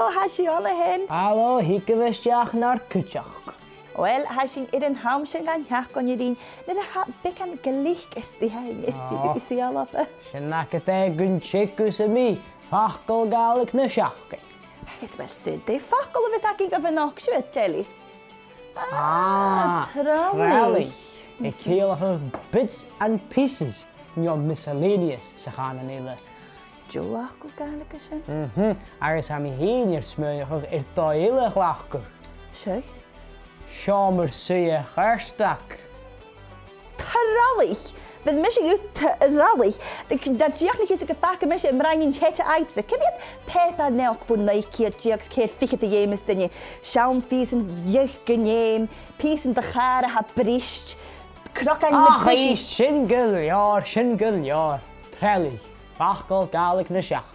Hallo, has je alle hen? Hallo, hiekewistjach naar kutjach. Wel, has je in een hamsje gaan jacht kon je dien. Net een bekan Gaelic is die hij is CBBC ALBA. Shenakete gunchikus en me, Facal Gàidhlig na Seachdain. Is wel zult de fakkel of is ik of een oksje telly. Trealaich. Ik ciallachadh bits and pieces in your miscellaneous sa gaan en eile. Facal Gàidhlig is Agus ha mi héinir smúineach eile glachgur. Zeg? Sjámar suya charstak. Trealaich. Wenn mich gut Trealaich. Dat je niet eens een vaak mis in brein chetje uitze. Ken je Peppa nelk van neikje jigs keer fikke de jemes dan je schaumfiesen jeuggeneem piesen de gare ha brist krok aan de Ach, shin gul jaar. Trealaich. Facal Gàidhlig na Seachdain.